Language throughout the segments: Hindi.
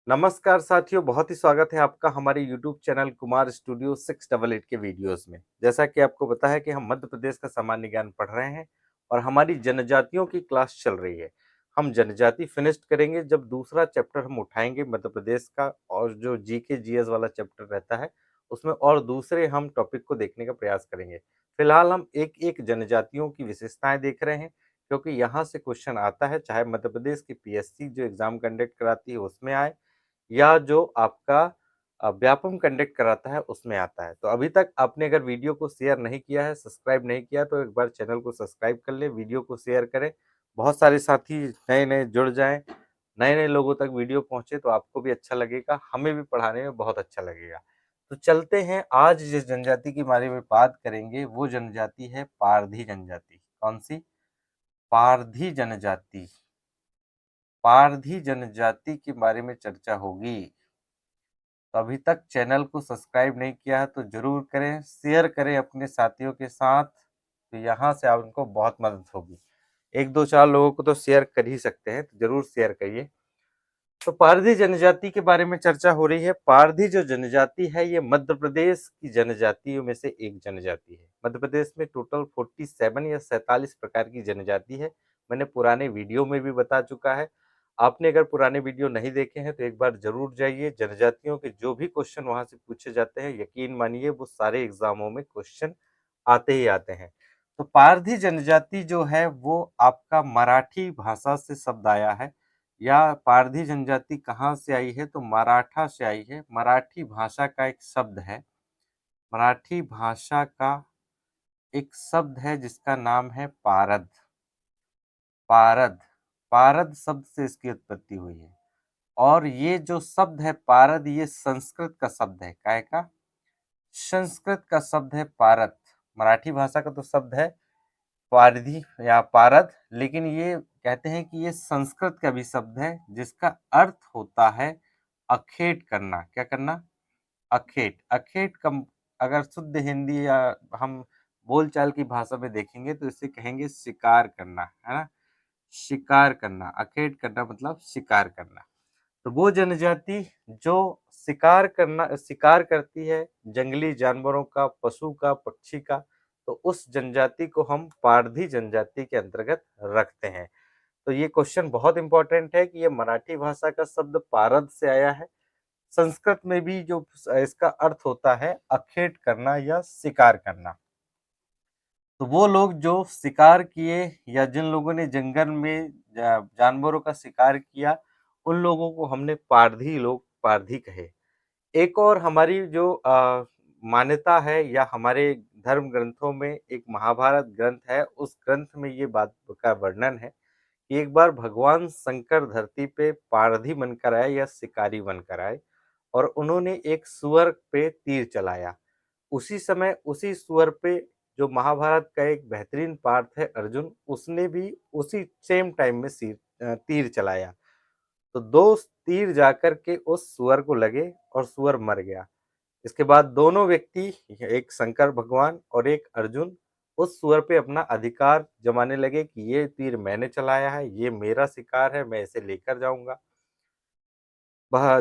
नमस्कार साथियों, बहुत ही स्वागत है आपका हमारे यूट्यूब चैनल कुमार स्टूडियो 688 के वीडियोस में। जैसा कि आपको पता है कि हम मध्य प्रदेश का सामान्य ज्ञान पढ़ रहे हैं और हमारी जनजातियों की क्लास चल रही है। हम जनजाति फिनिश करेंगे जब दूसरा चैप्टर हम उठाएंगे मध्य प्रदेश का, और जो जीके जीएस वाला चैप्टर रहता है उसमें और दूसरे हम टॉपिक को देखने का प्रयास करेंगे। फिलहाल हम एक एक जनजातियों की विशेषताएं देख रहे हैं, क्योंकि यहाँ से क्वेश्चन आता है, चाहे मध्य प्रदेश की पीएससी जो एग्जाम कंडक्ट कराती है उसमें आए या जो आपका व्यापम कंडक्ट कराता है उसमें आता है। तो अभी तक आपने अगर वीडियो को शेयर नहीं किया है, सब्सक्राइब नहीं किया, तो एक बार चैनल को सब्सक्राइब कर लें, वीडियो को शेयर करें। बहुत सारे साथी नए-नए जुड़ जाएँ, नए-नए लोगों तक वीडियो पहुँचे तो आपको भी अच्छा लगेगा, हमें भी पढ़ाने में बहुत अच्छा लगेगा। तो चलते हैं, आज जिस जनजाति के बारे में बात करेंगे वो जनजाति है पारधी जनजाति। कौन-सी? पारधी जनजाति। पारधी जनजाति के बारे में चर्चा होगी। तो अभी तक चैनल को सब्सक्राइब नहीं किया है तो जरूर करें, शेयर करें अपने साथियों के साथ, तो यहाँ से आप उनको बहुत मदद होगी। एक दो चार लोगों को तो शेयर कर ही सकते हैं, तो जरूर शेयर करिए। तो पारधी जनजाति के बारे में चर्चा हो रही है। पारधी जो जनजाति है ये मध्य प्रदेश की जनजातियों में से एक जनजाति है। मध्य प्रदेश में टोटल 47 या 47 प्रकार की जनजाति है। मैंने पुराने वीडियो में भी बता चुका है। आपने अगर पुराने वीडियो नहीं देखे हैं तो एक बार जरूर जाइए। जनजातियों के जो भी क्वेश्चन वहां से पूछे जाते हैं, यकीन मानिए वो सारे एग्जामों में क्वेश्चन आते ही आते हैं। तो पारधी जनजाति जो है वो आपका मराठी भाषा से शब्द आया है, या पारधी जनजाति कहाँ से आई है, तो मराठा से आई है। मराठी भाषा का एक शब्द है, मराठी भाषा का एक शब्द है जिसका नाम है पारद। पारद, पारद शब्द से इसकी उत्पत्ति हुई है। और ये जो शब्द है पारद, ये संस्कृत का शब्द है। काय का? संस्कृत का शब्द है पारद। मराठी भाषा का तो शब्द है पारधी या पारद, लेकिन ये कहते हैं कि ये संस्कृत का भी शब्द है जिसका अर्थ होता है अखेट करना। क्या करना? अखेट। अखेट का अगर शुद्ध हिंदी या हम बोलचाल की भाषा में देखेंगे तो इसे कहेंगे शिकार करना, है ना? शिकार करना, अखेट करना मतलब शिकार करना। तो वो जनजाति जो शिकार करती है, जंगली जानवरों का, पशु का, पक्षी का, तो उस जनजाति को हम पारधी जनजाति के अंतर्गत रखते हैं। तो ये क्वेश्चन बहुत इंपॉर्टेंट है कि ये मराठी भाषा का शब्द पारद से आया है। संस्कृत में भी जो इसका अर्थ होता है अखेट करना या शिकार करना। तो वो लोग जो शिकार किए या जिन लोगों ने जंगल में जानवरों का शिकार किया, उन लोगों को हमने पारधी लोग, पारधी कहे। एक और हमारी जो मान्यता है या हमारे धर्म ग्रंथों में एक महाभारत ग्रंथ है, उस ग्रंथ में ये बात का वर्णन है कि एक बार भगवान शंकर धरती पे पारधी बनकर आए या शिकारी बनकर आए, और उन्होंने एक सुअर पे तीर चलाया। उसी समय उसी सुअर पे जो महाभारत का एक बेहतरीन पार्ट है अर्जुन, उसने भी उसी सेम टाइम में तीर चलाया। तो दो तीर जाकर के उस सुअर को लगे और सुअर मर गया। इसके बाद दोनों व्यक्ति, एक शंकर भगवान और एक अर्जुन, उस सुअर पे अपना अधिकार जमाने लगे कि ये तीर मैंने चलाया है, ये मेरा शिकार है, मैं इसे लेकर जाऊंगा।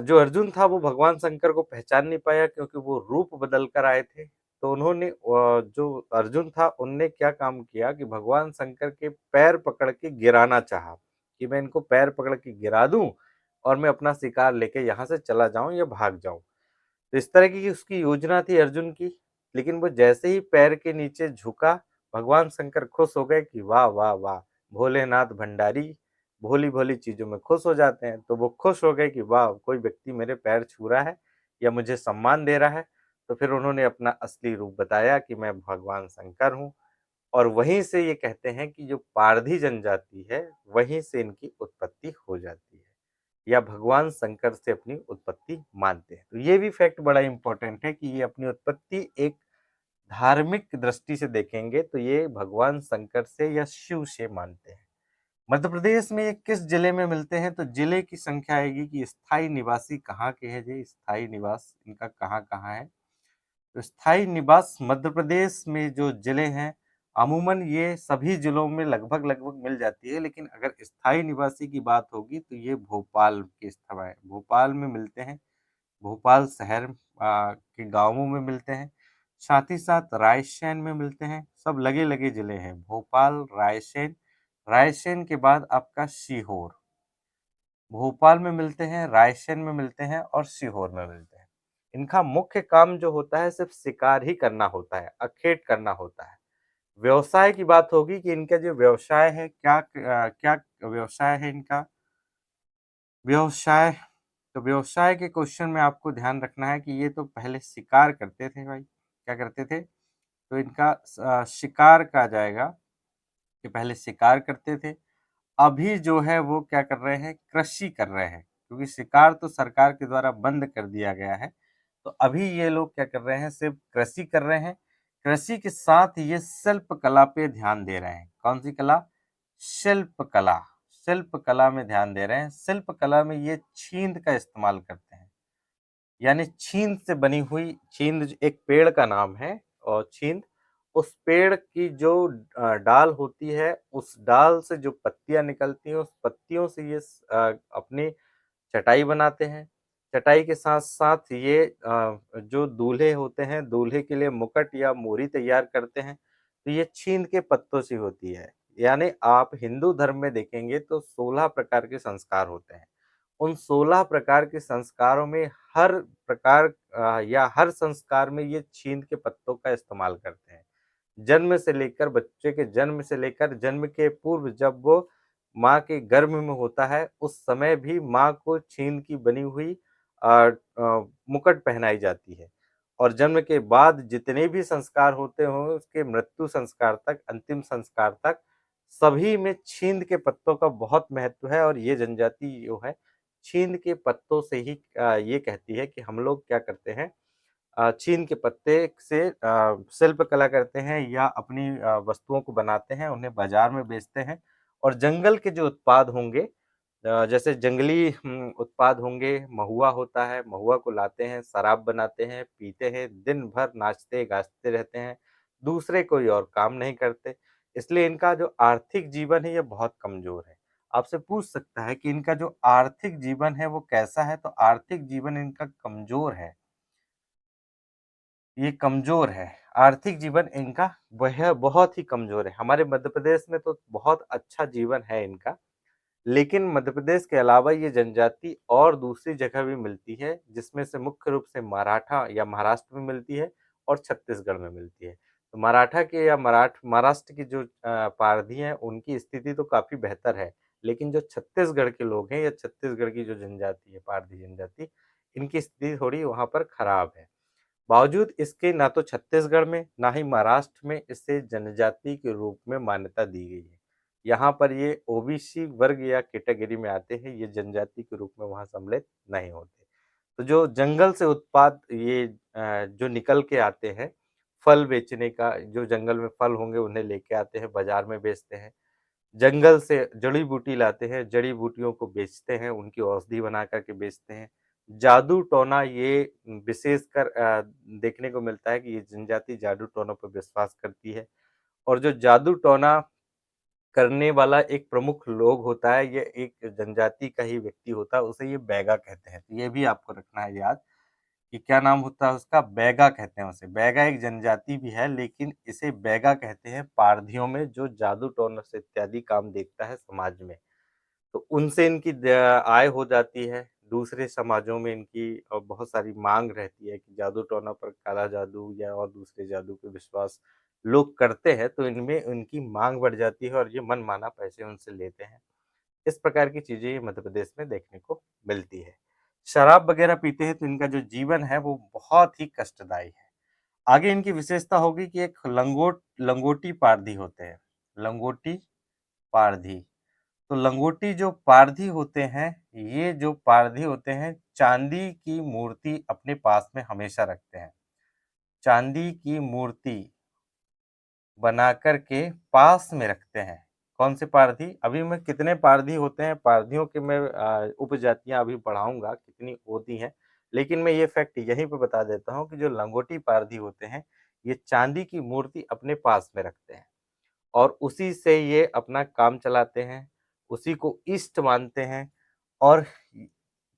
जो अर्जुन था वो भगवान शंकर को पहचान नहीं पाया, क्योंकि वो रूप बदल कर आए थे। तो उन्होंने जो अर्जुन था उनने क्या काम किया कि भगवान शंकर के पैर पकड़ के गिराना चाहा कि मैं इनको पैर पकड़ के गिरा दूं और मैं अपना शिकार लेके यहाँ से चला जाऊं या भाग जाऊं। तो इस तरह की उसकी योजना थी अर्जुन की। लेकिन वो जैसे ही पैर के नीचे झुका, भगवान शंकर खुश हो गए कि वाह वाह वाह, भोलेनाथ भंडारी भोली भोली चीजों में खुश हो जाते हैं। तो वो खुश हो गए कि वाह, कोई व्यक्ति मेरे पैर छू रहा है या मुझे सम्मान दे रहा है। तो फिर उन्होंने अपना असली रूप बताया कि मैं भगवान शंकर हूँ। और वहीं से ये कहते हैं कि जो पारधी जनजाति है, वहीं से इनकी उत्पत्ति हो जाती है, या भगवान शंकर से अपनी उत्पत्ति मानते हैं। तो ये भी फैक्ट बड़ा इंपॉर्टेंट है कि ये अपनी उत्पत्ति एक धार्मिक दृष्टि से देखेंगे तो ये भगवान शंकर से या शिव से मानते हैं। मध्य प्रदेश में ये किस जिले में मिलते हैं, तो जिले की संख्या आएगी कि स्थायी निवासी कहाँ के हैं जी, स्थायी निवास इनका कहाँ कहाँ है। तो स्थायी निवास मध्य प्रदेश में जो जिले हैं अमूमन ये सभी जिलों में लगभग लगभग मिल जाती है, लेकिन अगर स्थायी निवासी की बात होगी तो ये भोपाल के समय भोपाल में मिलते हैं। भोपाल शहर के गांवों में मिलते हैं, साथ ही साथ रायसेन में मिलते हैं। सब लगे लगे जिले हैं, भोपाल, रायसेन। रायसेन के बाद आपका सीहोर। भोपाल में मिलते हैं, रायसेन में मिलते हैं और सीहोर में मिलते हैं। इनका मुख्य काम जो होता है सिर्फ शिकार ही करना होता है, अखेट करना होता है। व्यवसाय की बात होगी कि इनका जो व्यवसाय है, क्या व्यवसाय है इनका। व्यवसाय, तो व्यवसाय के क्वेश्चन में आपको ध्यान रखना है कि ये तो पहले शिकार करते थे भाई। क्या करते थे? तो इनका शिकार कहा जाएगा कि पहले शिकार करते थे। अभी जो है वो क्या कर रहे हैं? कृषि कर रहे हैं, क्योंकि शिकार तो सरकार के द्वारा बंद कर दिया गया है। तो अभी ये लोग क्या कर रहे हैं? सिर्फ कृषि कर रहे हैं। कृषि के साथ ये शिल्प कला पे ध्यान दे रहे हैं। कौन सी कला? शिल्प कला। शिल्प कला में ध्यान दे रहे हैं। शिल्प कला में ये छींद का इस्तेमाल करते हैं, यानी छींद से बनी हुई, छींद एक पेड़ का नाम है, और छींद उस पेड़ की जो डाल होती है, उस डाल से जो पत्तियां निकलती हैं, उस पत्तियों से ये अपनी चटाई बनाते हैं। चटाई के साथ साथ ये जो दूल्हे होते हैं, दूल्हे के लिए मुकुट या मोरी तैयार करते हैं, तो ये छींद के पत्तों से होती है। यानी आप हिंदू धर्म में देखेंगे तो 16 प्रकार के संस्कार होते हैं। उन 16 प्रकार के संस्कारों में हर प्रकार या हर संस्कार में ये छींद के पत्तों का इस्तेमाल करते हैं। जन्म से लेकर, बच्चे के जन्म से लेकर जन्म के पूर्व, जब वो माँ के गर्भ में होता है, उस समय भी माँ को छींद की बनी हुई मुकुट पहनाई जाती है। और जन्म के बाद जितने भी संस्कार होते हों, उसके मृत्यु संस्कार तक, अंतिम संस्कार तक, सभी में छींद के पत्तों का बहुत महत्व है। और ये जनजाति जो है, छींद के पत्तों से ही ये कहती है कि हम लोग क्या करते हैं, छीन के पत्ते से शिल्प कला करते हैं या अपनी वस्तुओं को बनाते हैं, उन्हें बाजार में बेचते हैं। और जंगल के जो उत्पाद होंगे, जैसे जंगली उत्पाद होंगे, महुआ होता है, महुआ को लाते हैं, शराब बनाते हैं, पीते हैं, दिन भर नाचते गाजते रहते हैं, दूसरे कोई और काम नहीं करते। इसलिए इनका जो आर्थिक जीवन है ये बहुत कमजोर है। आपसे पूछ सकता है कि इनका जो आर्थिक जीवन है वो कैसा है, तो आर्थिक जीवन इनका कमजोर है। ये कमज़ोर है, आर्थिक जीवन इनका वह बहुत ही कमज़ोर है। हमारे मध्य प्रदेश में तो बहुत अच्छा जीवन है इनका, लेकिन मध्य प्रदेश के अलावा ये जनजाति और दूसरी जगह भी मिलती है, जिसमें से मुख्य रूप से मराठा या महाराष्ट्र में मिलती है और छत्तीसगढ़ में मिलती है। तो मराठा के या महाराष्ट्र की जो पारधी हैं, उनकी स्थिति तो काफ़ी बेहतर है, लेकिन जो छत्तीसगढ़ के लोग हैं या छत्तीसगढ़ की जो जनजाति है, पारधी जनजाति, इनकी स्थिति थोड़ी वहाँ पर खराब है। बावजूद इसके ना तो छत्तीसगढ़ में, ना ही महाराष्ट्र में इसे जनजाति के रूप में मान्यता दी गई है। यहाँ पर ये ओबीसी वर्ग या कैटेगरी में आते हैं, ये जनजाति के रूप में वहाँ सम्मिलित नहीं होते। तो जो जंगल से उत्पाद ये जो निकल के आते हैं, फल बेचने का, जो जंगल में फल होंगे उन्हें लेके आते हैं, बाजार में बेचते हैं। जंगल से जड़ी-बूटी लाते हैं, जड़ी-बूटियों को बेचते हैं, उनकी औषधि बना कर के बेचते हैं। जादू-टोना ये विशेषकर देखने को मिलता है कि ये जनजाति जादू-टोनों पर विश्वास करती है। और जो जादू-टोना करने वाला एक प्रमुख लोग होता है, ये एक जनजाति का ही व्यक्ति होता है, उसे ये बैगा कहते हैं। तो ये भी आपको रखना है याद कि क्या नाम होता है उसका? बैगा कहते हैं उसे। बैगा एक जनजाति भी है, लेकिन इसे बैगा कहते हैं पारधियों में, जो जादू-टोना से इत्यादि काम देखता है समाज में। तो उनसे इनकी आय हो जाती है। दूसरे समाजों में इनकी बहुत सारी माँग रहती है कि जादू-टोना पर, काला जादू या और दूसरे जादू पे विश्वास लोग करते हैं, तो इनमें उनकी माँग बढ़ जाती है और ये मनमाना पैसे उनसे लेते हैं। इस प्रकार की चीज़ें ये मध्य प्रदेश में देखने को मिलती है। शराब वगैरह पीते हैं तो इनका जो जीवन है वो बहुत ही कष्टदायी है। आगे इनकी विशेषता होगी कि एक लंगोटी पारधी होते हैं। लंगोटी पारधी। तो लंगोटी जो पारधी होते हैं, ये जो पारधी होते हैं, चांदी की मूर्ति अपने पास में हमेशा रखते हैं। चांदी की मूर्ति बना कर के पास में रखते हैं। कौन से पारधी? अभी मैं कितने पारधी होते हैं, पारधियों के मैं उपजातियां अभी पढ़ाऊंगा कितनी होती हैं, लेकिन मैं ये फैक्ट यहीं पे बता देता हूँ कि जो लंगोटी पारधी होते हैं, ये चांदी की मूर्ति अपने पास में रखते हैं। और उसी से ये अपना काम चलाते हैं, उसी को इष्ट मानते हैं। और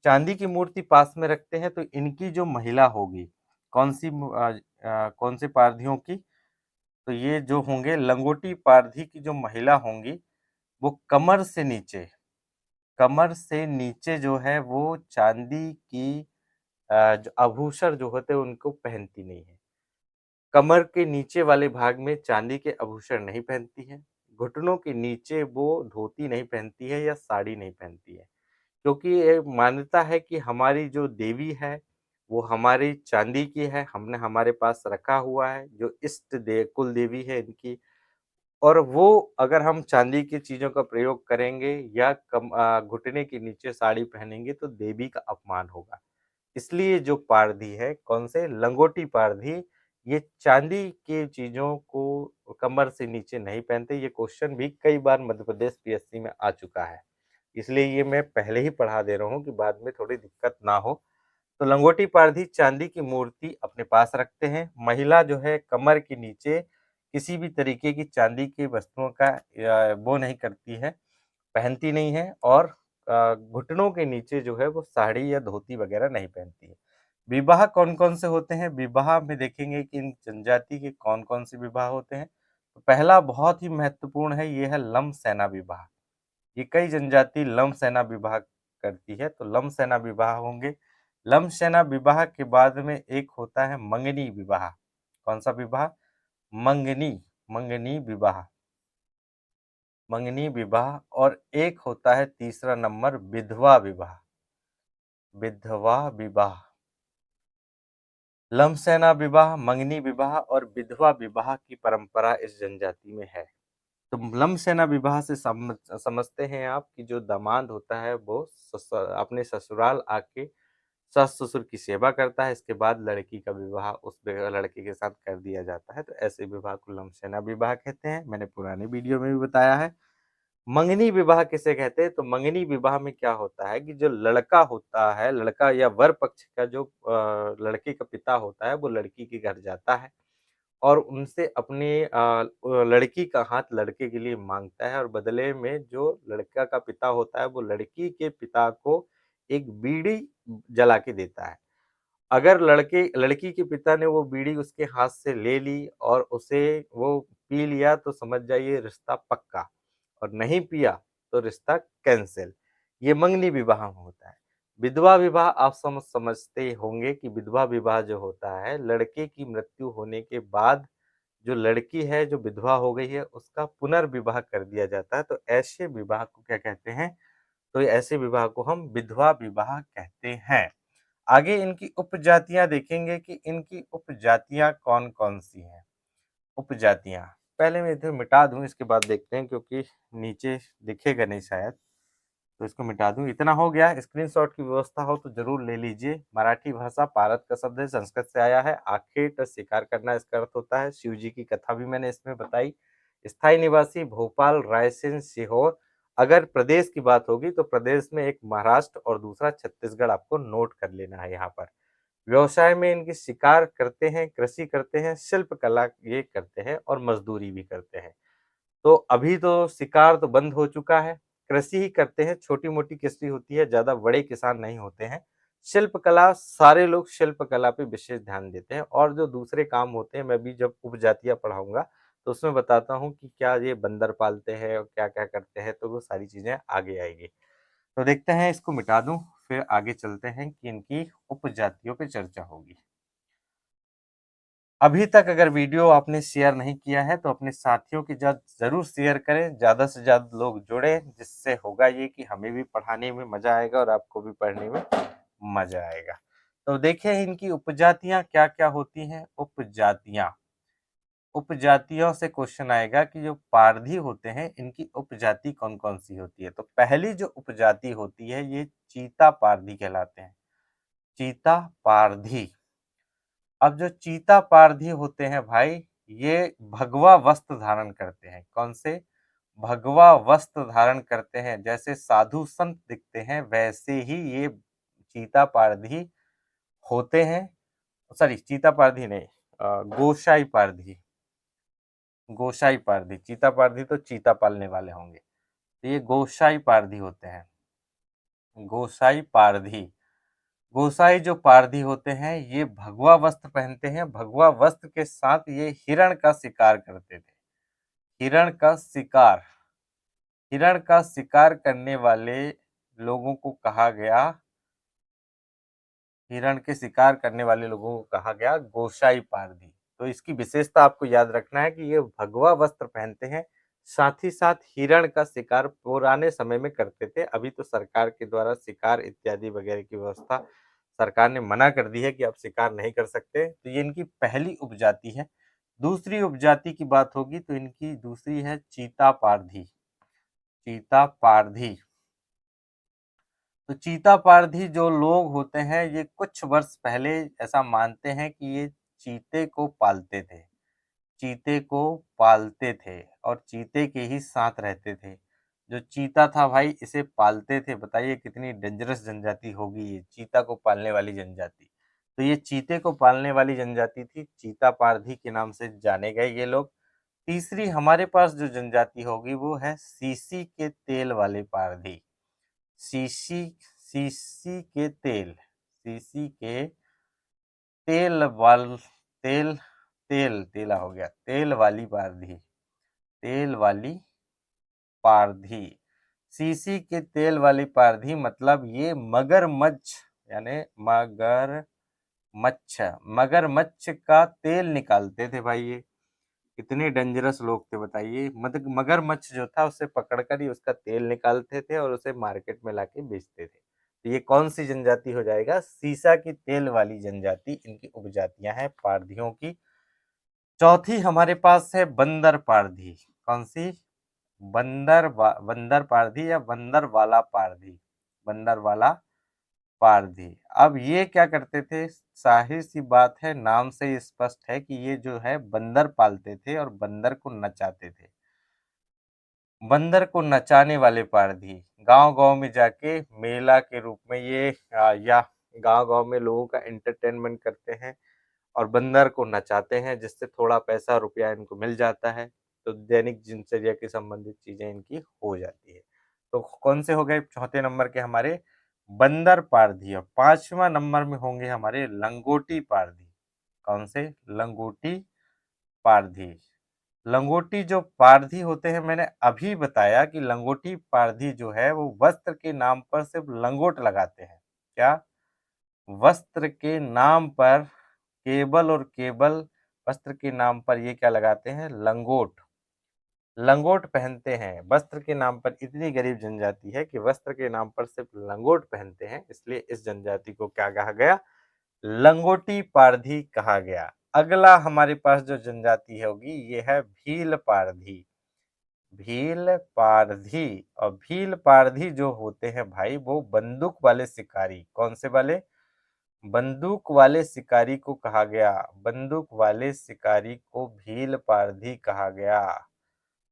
चांदी की मूर्ति पास में रखते हैं तो इनकी जो महिला होगी, कौन सी पारधियों की, तो ये जो होंगे लंगोटी पारधी की जो महिला होंगी, वो कमर से नीचे जो है वो चांदी की जो आभूषण जो होते हैं उनको पहनती नहीं है। कमर के नीचे वाले भाग में चांदी के आभूषण नहीं पहनती है, घुटनों के नीचे वो धोती नहीं पहनती है या साड़ी नहीं पहनती है, क्योंकि ये मान्यता है कि हमारी जो देवी है वो हमारी चांदी की है, हमने हमारे पास रखा हुआ है, जो इष्ट दे कुल देवी है इनकी। और वो अगर हम चांदी की चीज़ों का प्रयोग करेंगे या घुटने के नीचे साड़ी पहनेंगे तो देवी का अपमान होगा। इसलिए जो पारधी है, कौन से लंगोटी पारधी, ये चांदी की चीज़ों को कमर से नीचे नहीं पहनते। ये क्वेश्चन भी कई बार मध्य प्रदेश पीएससी में आ चुका है। इसलिए ये मैं पहले ही पढ़ा दे रहा हूँ कि बाद में थोड़ी दिक्कत ना हो। तो लंगोटी पारधी चांदी की मूर्ति अपने पास रखते हैं। महिला जो है कमर के नीचे किसी भी तरीके की चांदी की वस्तुओं का वो नहीं करती है, पहनती नहीं है। और घुटनों के नीचे जो है वो साड़ी या धोती वगैरह नहीं पहनती है। विवाह कौन-कौन से होते हैं? विवाह में देखेंगे कि इन जनजाति के कौन-कौन से विवाह होते हैं। तो पहला बहुत ही महत्वपूर्ण है, ये है लंब सेना विवाह। ये कई जनजाति लंब सेना विवाह करती है, तो लंब सेना विवाह होंगे। लंब सेना विवाह के बाद में एक होता है मंगनी विवाह। कौन सा विवाह? मंगनी, मंगनी विवाह, मंगनी विवाह। और एक होता है तीसरा नंबर विधवा विवाह, विधवा विवाह। लंबसेना विवाह, मंगनी विवाह और विधवा विवाह की परंपरा इस जनजाति में है। तो लंबसेना विवाह से समझते हैं आप कि जो दामाद होता है वो अपने ससुराल आके सास ससुर की सेवा करता है, इसके बाद लड़की का विवाह उस लड़के के साथ कर दिया जाता है। तो ऐसे विवाह को लंबसेना विवाह कहते हैं, मैंने पुराने वीडियो में भी बताया है। मंगनी विवाह किसे कहते हैं? तो मंगनी विवाह में क्या होता है कि जो लड़का होता है, लड़का या वर पक्ष का जो लड़के का पिता होता है, वो लड़की के घर जाता है और उनसे अपनी लड़की का हाथ लड़के के लिए मांगता है। और बदले में जो लड़का का पिता होता है वो लड़की के पिता को एक बीड़ी जला के देता है। अगर लड़की के पिता ने वो बीड़ी उसके हाथ से ले ली और उसे वो पी लिया तो समझ जाइए रिश्ता पक्का, और नहीं पिया तो रिश्ता कैंसिल। ये मंगनी विवाह में होता है। विधवा विवाह आप समझते होंगे कि विधवा विवाह जो होता है, लड़के की मृत्यु होने के बाद जो लड़की है जो विधवा हो गई है उसका पुनर्विवाह कर दिया जाता है। तो ऐसे विवाह को क्या कहते हैं? तो ऐसे विवाह को हम विधवा विवाह कहते हैं। आगे इनकी उपजातियां देखेंगे कि इनकी उपजातियां कौन-कौन सी हैं। उपजातियां पहले मैं इधर मिटा दूं, इसके बाद देखते हैं, क्योंकि नीचे दिखेगा नहीं शायद, तो इसको मिटा दूं। इतना हो गया। स्क्रीनशॉट की व्यवस्था हो तो जरूर ले लीजिए। मराठी भाषा पारत का शब्द है, संस्कृत से आया है। आखेट शिकार करना इसका अर्थ होता है। शिव जी की कथा भी मैंने इसमें बताई। स्थायी निवासी भोपाल, रायसेन, सीहोर। अगर प्रदेश की बात होगी तो प्रदेश में एक महाराष्ट्र और दूसरा छत्तीसगढ़ आपको नोट कर लेना है यहाँ पर। व्यवसाय में इनकी शिकार करते हैं, कृषि करते हैं, शिल्प कला ये करते हैं और मजदूरी भी करते हैं। तो अभी तो शिकार तो बंद हो चुका है, कृषि ही करते हैं, छोटी-मोटी कृषि होती है, ज़्यादा बड़े किसान नहीं होते हैं। शिल्प कला, सारे लोग शिल्प कला पे विशेष ध्यान देते हैं। और जो दूसरे काम होते हैं, मैं भी जब उपजातियाँ पढ़ाऊँगा तो उसमें बताता हूँ कि क्या ये बंदर पालते हैं और क्या-क्या करते हैं, तो वो सारी चीज़ें आगे आएगी। तो देखते हैं, इसको मिटा दूँ, फिर आगे चलते हैं कि इनकी उपजातियों पे चर्चा होगी। अभी तक अगर वीडियो आपने शेयर नहीं किया है तो अपने साथियों के साथ ज़रूर शेयर करें, ज़्यादा से ज़्यादा लोग जुड़ें, जिससे होगा ये कि हमें भी पढ़ाने में मज़ा आएगा और आपको भी पढ़ने में मज़ा आएगा। तो देखिए इनकी उपजातियाँ क्या-क्या होती हैं। उपजातियाँ, उपजातियों से क्वेश्चन आएगा कि जो पारधी होते हैं इनकी उपजाति कौन-कौन सी होती है। तो पहली जो उपजाति होती है ये चीता पारधी कहलाते हैं। चीता पारधी। अब जो चीता पारधी होते हैं भाई, ये भगवा वस्त्र धारण करते हैं। कौन से? भगवा वस्त्र धारण करते हैं। जैसे साधु संत दिखते हैं वैसे ही ये चीता पारधी होते हैं। सॉरी, चीता पारधी नहीं, गोसाई पारधी। गोसाई पारधी, चीता पारधी तो चीता पालने वाले होंगे, तो ये गोसाई पारधी होते हैं। गोसाई पारधी, गोसाई जो पारधी होते हैं ये भगवा वस्त्र पहनते हैं। भगवा वस्त्र के साथ ये हिरण का शिकार करते थे। हिरण का शिकार, हिरण का शिकार करने वाले लोगों को कहा गया, हिरण के शिकार करने वाले लोगों को कहा गया गोसाई पारधी। तो इसकी विशेषता आपको याद रखना है कि ये भगवा वस्त्र पहनते हैं, साथ ही साथ हिरण का शिकार पुराने समय में करते थे। अभी तो सरकार के द्वारा शिकार इत्यादि वगैरह की व्यवस्था सरकार ने मना कर दी है कि आप शिकार नहीं कर सकते। तो ये इनकी पहली उपजाति है। दूसरी उपजाति की बात होगी तो इनकी दूसरी है चीता पारधी। चीता पारधी, तो चीता पारधी जो लोग होते हैं ये कुछ वर्ष पहले ऐसा मानते हैं कि ये चीते को पालते थे, चीते को पालते थे और चीते के ही साथ रहते थे। जो चीता था भाई इसे पालते थे। बताइए कितनी डेंजरस जनजाति होगी ये, चीता को पालने वाली जनजाति। तो ये चीते को पालने वाली जनजाति थी, चीता पारधी के नाम से जाने गए ये लोग। तीसरी हमारे पास जो जनजाति होगी वो है सीसी के तेल वाले पारधी। सीसी, सीसी के तेल, सीसी के तेल वाल, तेल, तेल तेला हो गया, तेल वाली पारधी, तेल वाली पारधी। सीसी के तेल वाली पारधी मतलब ये मगरमच्छ, यानी मगरमच्छ का तेल निकालते थे भाई। ये कितने डेंजरस लोग थे बताइए। मगरमच्छ जो था उसे पकड़कर ही उसका तेल निकालते थे और उसे मार्केट में लाके बेचते थे। तो ये कौन सी जनजाति हो जाएगा? सीसा की तेल वाली जनजाति इनकी उपजातियां हैं पारधियों की। चौथी हमारे पास है बंदर पारधी। कौन सी? बंदर पारधी या बंदर वाला पारधी, बंदर वाला पारधी। अब ये क्या करते थे? जाहिर सी बात है, नाम से ही स्पष्ट है कि ये जो है बंदर पालते थे और बंदर को नचाते थे। बंदर को नचाने वाले पारधी गांव-गांव में जाके मेला के रूप में ये या गांव-गांव में लोगों का एंटरटेनमेंट करते हैं और बंदर को नचाते हैं, जिससे थोड़ा पैसा रुपया इनको मिल जाता है। तो दैनिक दिनचर्या के संबंधित चीजें इनकी हो जाती है। तो कौन से हो गए चौथे नंबर के हमारे? बंदर पारधी। और पांचवा नंबर में होंगे हमारे लंगोटी पारधी। कौन से? लंगोटी पारधी। लंगोटी जो पारधी होते हैं, मैंने अभी बताया कि लंगोटी पारधी जो है वो वस्त्र के नाम पर सिर्फ लंगोट लगाते हैं। क्या? वस्त्र के नाम पर, केवल और केवल वस्त्र के नाम पर ये क्या लगाते हैं? लंगोट। लंगोट पहनते हैं वस्त्र के नाम पर। इतनी गरीब जनजाति है कि वस्त्र के नाम पर सिर्फ लंगोट पहनते हैं, इसलिए इस जनजाति को क्या कहा गया? लंगोटी पारधी कहा गया। अगला हमारे पास जो जनजाति होगी ये है भील पारधी। भील पारधी। और भील पारधी जो होते हैं भाई वो बंदूक वाले शिकारी। कौन से वाले? बंदूक वाले शिकारी को कहा गया। बंदूक वाले शिकारी को भील पारधी कहा गया।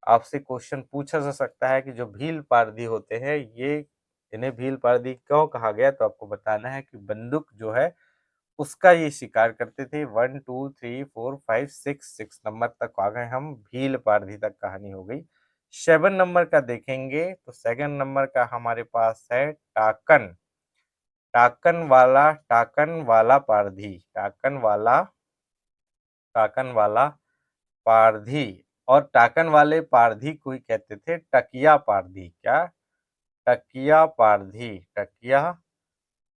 आपसे क्वेश्चन पूछा जा सकता है कि जो भील पारधी होते हैं ये, इन्हें भील पारधी क्यों कहा गया? तो आपको बताना है कि बंदूक जो है उसका ये शिकार करते थे। 1 2 3 4 5 6 नंबर तक आ गए हम, भील पारधी तक कहानी हो गई। 7 नंबर का देखेंगे तो 7 नंबर का हमारे पास है टाकन। टाकन वाला पारधी। टाकन वाला पारधी। और टाकन वाले पारधी को ही कहते थे टकिया पारधी। क्या? टकिया पारधी। टकिया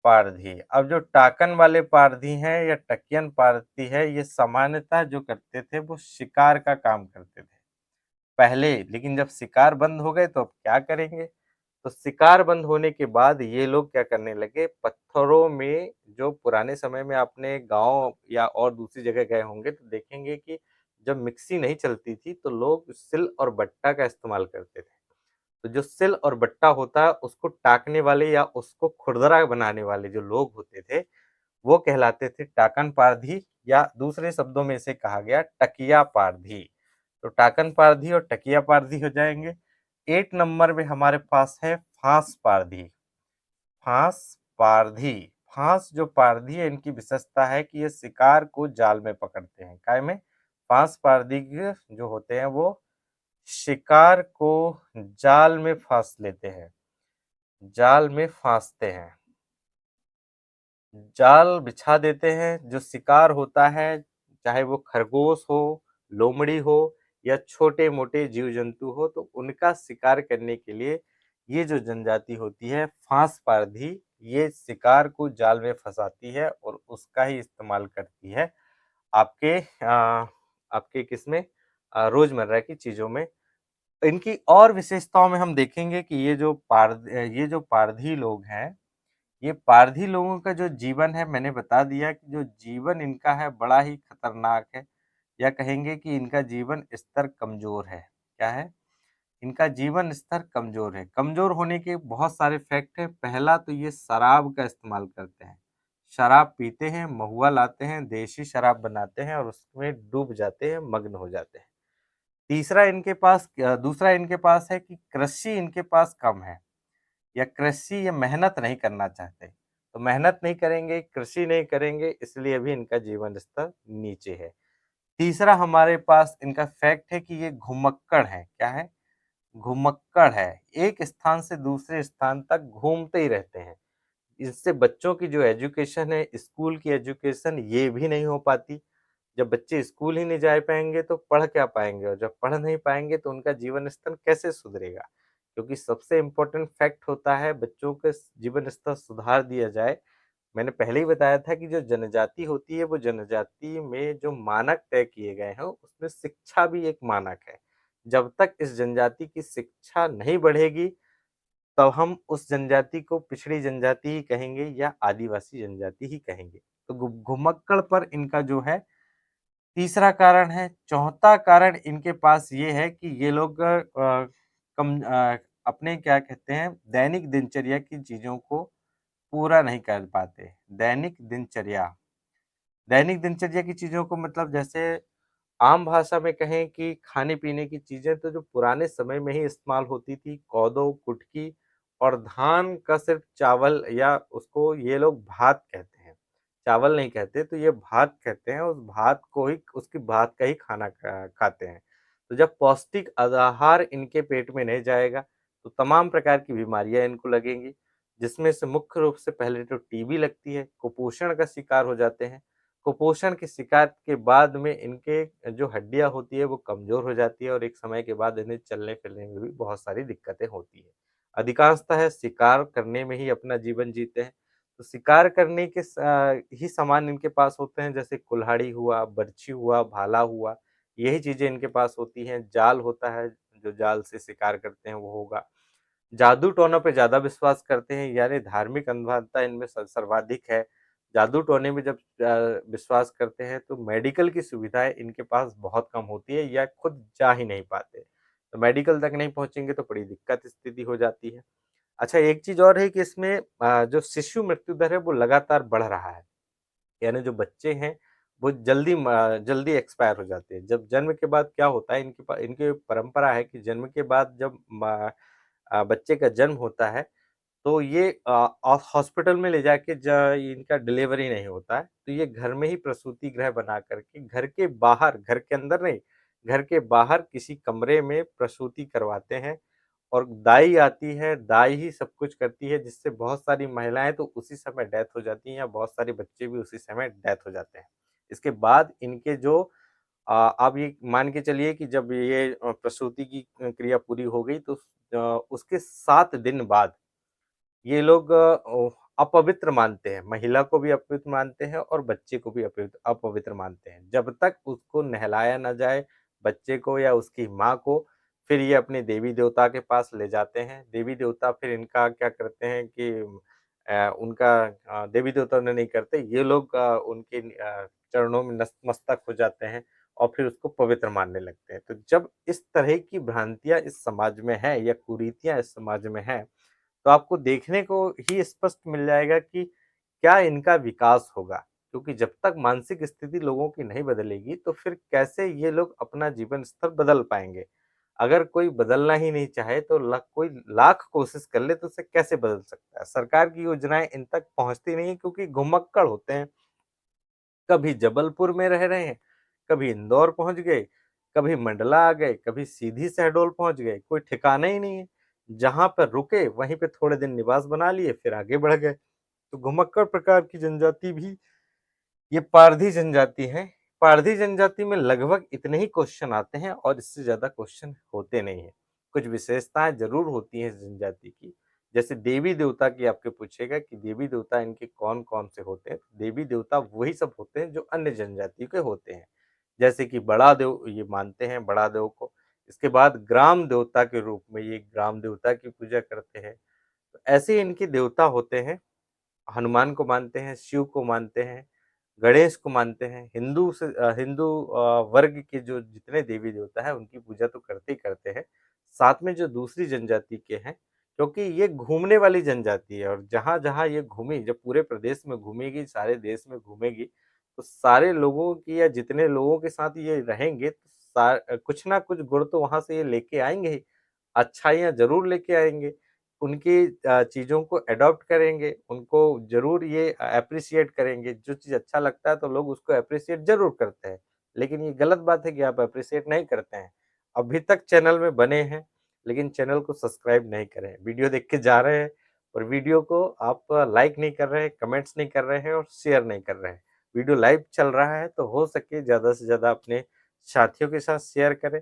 पारधी। अब जो टाकन वाले पारधी हैं या टकियन पारधी है, ये सामान्यतः जो करते थे वो शिकार का काम करते थे पहले। लेकिन जब शिकार बंद हो गए तो अब क्या करेंगे? तो शिकार बंद होने के बाद ये लोग क्या करने लगे? पत्थरों में, जो पुराने समय में आपने गांव या और दूसरी जगह गए होंगे तो देखेंगे कि जब मिक्सी नहीं चलती थी तो लोग सिल और बट्टा का इस्तेमाल करते थे। तो जो सिल और बट्टा होता है उसको टाकने वाले या उसको खुरदरा बनाने वाले जो लोग होते थे वो कहलाते थे टाकन पारधी, या दूसरे शब्दों में इसे कहा गया टकिया पारधी। तो टाकन पारधी और टकिया पारधी हो जाएंगे। 8 नंबर में हमारे पास है फांस पारधी। फांस पारधी। फांस जो पारधी है इनकी विशेषता है कि ये शिकार को जाल में पकड़ते हैं। काय में? फांस पारधी जो होते हैं वो शिकार को जाल में फांस लेते हैं, जाल में फांसते हैं, जाल बिछा देते हैं। जो शिकार होता है, चाहे वो खरगोश हो, लोमड़ी हो या छोटे मोटे जीव जंतु हो, तो उनका शिकार करने के लिए ये जो जनजाति होती है फांस पारधी, ये शिकार को जाल में फंसाती है और उसका ही इस्तेमाल करती है आपके आपके किसमें रोजमर्रा की चीजों में। इनकी और विशेषताओं में हम देखेंगे कि ये जो पारधी लोग हैं, ये पारधी लोगों का जो जीवन है, मैंने बता दिया कि जो जीवन इनका है बड़ा ही खतरनाक है, या कहेंगे कि इनका जीवन स्तर कमजोर है। क्या है? इनका जीवन स्तर कमजोर है। कमजोर होने के बहुत सारे फैक्ट हैं। पहला तो ये शराब का इस्तेमाल करते हैं, शराब पीते हैं, महुआ लाते हैं, देशी शराब बनाते हैं और उसमें डूब जाते हैं, मग्न हो जाते हैं। दूसरा इनके पास है कि कृषि इनके पास कम है, या कृषि या मेहनत नहीं करना चाहते। तो मेहनत नहीं करेंगे, कृषि नहीं करेंगे, इसलिए भी इनका जीवन स्तर नीचे है। तीसरा हमारे पास इनका फैक्ट है कि ये घुमक्कड़ है। क्या है? घुमक्कड़ है। एक स्थान से दूसरे स्थान तक घूमते ही रहते हैं। इससे बच्चों की जो एजुकेशन है, स्कूल की एजुकेशन, ये भी नहीं हो पाती। जब बच्चे स्कूल ही नहीं जा पाएंगे तो पढ़ क्या पाएंगे, और जब पढ़ नहीं पाएंगे तो उनका जीवन स्तर कैसे सुधरेगा? क्योंकि सबसे इम्पोर्टेंट फैक्ट होता है बच्चों के जीवन स्तर सुधार दिया जाए। मैंने पहले ही बताया था कि जो जनजाति होती है, वो जनजाति में जो मानक तय किए गए हैं उसमें शिक्षा भी एक मानक है। जब तक इस जनजाति की शिक्षा नहीं बढ़ेगी, तब हम उस जनजाति को पिछड़ी जनजाति ही कहेंगे या आदिवासी जनजाति ही कहेंगे। तो घुमक्कड़ पर इनका जो है तीसरा कारण है। चौथा कारण इनके पास ये है कि ये लोग अपने क्या कहते हैं, दैनिक दिनचर्या की चीजों को पूरा नहीं कर पाते। दैनिक दिनचर्या की चीजों को मतलब जैसे आम भाषा में कहें कि खाने पीने की चीजें, तो जो पुराने समय में ही इस्तेमाल होती थी, कोदो, कुटकी और धान का सिर्फ चावल, या उसको ये लोग भात कहते हैं, चावल नहीं कहते, तो ये भात कहते हैं। उस भात को ही, उसकी भात का ही खाना खाते हैं। तो जब पौष्टिक आहार इनके पेट में नहीं जाएगा तो तमाम प्रकार की बीमारियां इनको लगेंगी, जिसमें से मुख्य रूप से पहले तो टीबी लगती है, कुपोषण का शिकार हो जाते हैं। कुपोषण के शिकार के बाद में इनके जो हड्डियां होती है वो कमजोर हो जाती है, और एक समय के बाद इन्हें चलने फिरने में भी बहुत सारी दिक्कतें होती है। अधिकांशतः शिकार करने में ही अपना जीवन जीते हैं। तो शिकार करने के ही सामान इनके पास होते हैं, जैसे कुल्हाड़ी हुआ, बर्छी हुआ, भाला हुआ, यही चीजें इनके पास होती हैं। जाल होता है, जो जाल से शिकार करते हैं वो होगा। जादू टोनों पे ज्यादा विश्वास करते हैं, यानी धार्मिक अंधता इनमें सर्वाधिक है। जादू टोने में जब विश्वास करते हैं तो मेडिकल की सुविधाएं इनके पास बहुत कम होती है, या खुद जा ही नहीं पाते। तो मेडिकल तक नहीं पहुंचेंगे तो बड़ी दिक्कत स्थिति हो जाती है। अच्छा, एक चीज और है कि इसमें जो शिशु मृत्यु दर है वो लगातार बढ़ रहा है। यानी जो बच्चे हैं वो जल्दी एक्सपायर हो जाते हैं। जब जन्म के बाद क्या होता है, इनकी परंपरा है कि जन्म के बाद जब बच्चे का जन्म होता है, तो ये हॉस्पिटल में ले जाके इनका डिलीवरी नहीं होता है, तो ये घर में ही प्रसूति गृह बना करके, घर के बाहर, घर के अंदर नहीं, घर के बाहर किसी कमरे में प्रसूति करवाते हैं। और दाई आती है, दाई ही सब कुछ करती है, जिससे बहुत सारी महिलाएं तो उसी समय डेथ हो जाती हैं, या बहुत सारे बच्चे भी उसी समय डेथ हो जाते हैं। इसके बाद इनके जो आप ये मान के चलिए कि जब ये प्रसूति की क्रिया पूरी हो गई, तो उसके 7 दिन बाद ये लोग अपवित्र मानते हैं, महिला को भी अपवित्र मानते हैं और बच्चे को भी अपवित्र अपवित्र मानते हैं। जब तक उसको नहलाया ना जाए, बच्चे को या उसकी माँ को, फिर ये अपने देवी देवता के पास ले जाते हैं। देवी देवता फिर इनका क्या करते हैं कि उनका देवी देवता ने नहीं करते, ये लोग उनके चरणों में नतमस्तक हो जाते हैं और फिर उसको पवित्र मानने लगते हैं। तो जब इस तरह की भ्रांतियां इस समाज में है, या कुरीतियां इस समाज में है, तो आपको देखने को ही स्पष्ट मिल जाएगा कि क्या इनका विकास होगा। क्योंकि जब तक मानसिक स्थिति लोगों की नहीं बदलेगी तो फिर कैसे ये लोग अपना जीवन स्तर बदल पाएंगे। अगर कोई बदलना ही नहीं चाहे तो कोई लाख कोशिश कर ले तो उसे कैसे बदल सकता है। सरकार की योजनाएं इन तक पहुंचती नहीं है, क्योंकि घुमक्कड़ होते हैं। कभी जबलपुर में रह रहे हैं, कभी इंदौर पहुंच गए, कभी मंडला आ गए, कभी सीधी शहडोल पहुंच गए, कोई ठिकाना ही नहीं है। जहां पर रुके वहीं पे थोड़े दिन निवास बना लिए, फिर आगे बढ़ गए। तो घुमक्कड़ प्रकार की जनजाति भी ये पारधी जनजाति है। पारधी जनजाति में लगभग इतने ही क्वेश्चन आते हैं और इससे ज्यादा क्वेश्चन होते नहीं है। कुछ विशेषताएं जरूर होती हैं इस जनजाति की। जैसे देवी देवता की आपके पूछेगा कि देवी देवता इनके कौन कौन से होते हैं, देवी देवता वही सब होते हैं जो अन्य जनजाति के होते हैं। जैसे कि बड़ा देव ये मानते हैं, बड़ा देव को। इसके बाद ग्राम देवता के रूप में ये ग्राम देवता की पूजा करते हैं। तो ऐसे इनके देवता होते हैं। हनुमान को मानते हैं, शिव को मानते हैं, गणेश को मानते हैं। हिंदू वर्ग के जो जितने देवी देवता है उनकी पूजा तो करते ही करते हैं। साथ में जो दूसरी जनजाति के हैं, क्योंकि ये घूमने वाली जनजाति है और जहां जहां ये घूमी, जब पूरे प्रदेश में घूमेगी, सारे देश में घूमेगी, तो सारे लोगों की या जितने लोगों के साथ ये रहेंगे तो कुछ ना कुछ गुण तो वहां से ये लेके आएंगे ही, अच्छाइयाँ ज़रूर लेके आएँगे। उनकी चीज़ों को एडॉप्ट करेंगे, उनको ज़रूर ये एप्रिशिएट करेंगे। जो चीज़ अच्छा लगता है तो लोग उसको एप्रिशिएट ज़रूर करते हैं। लेकिन ये गलत बात है कि आप एप्रिशिएट नहीं करते हैं। अभी तक चैनल में बने हैं, लेकिन चैनल को सब्सक्राइब नहीं करे हैं। वीडियो देख के जा रहे हैं और वीडियो को आप लाइक नहीं कर रहे हैं, कमेंट्स नहीं कर रहे हैं और शेयर नहीं कर रहे हैं। वीडियो लाइव चल रहा है तो हो सके ज़्यादा से ज़्यादा अपने साथियों के साथ शेयर करें।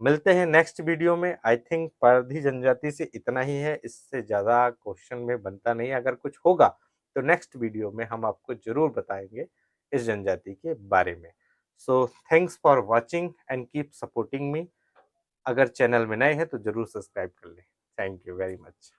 मिलते हैं नेक्स्ट वीडियो में। आई थिंक पारधी जनजाति से इतना ही है, इससे ज़्यादा क्वेश्चन में बनता नहीं है। अगर कुछ होगा तो नेक्स्ट वीडियो में हम आपको ज़रूर बताएंगे इस जनजाति के बारे में। So thanks for watching and keep supporting me. अगर चैनल में नए हैं तो ज़रूर सब्सक्राइब कर लें। Thank you very much.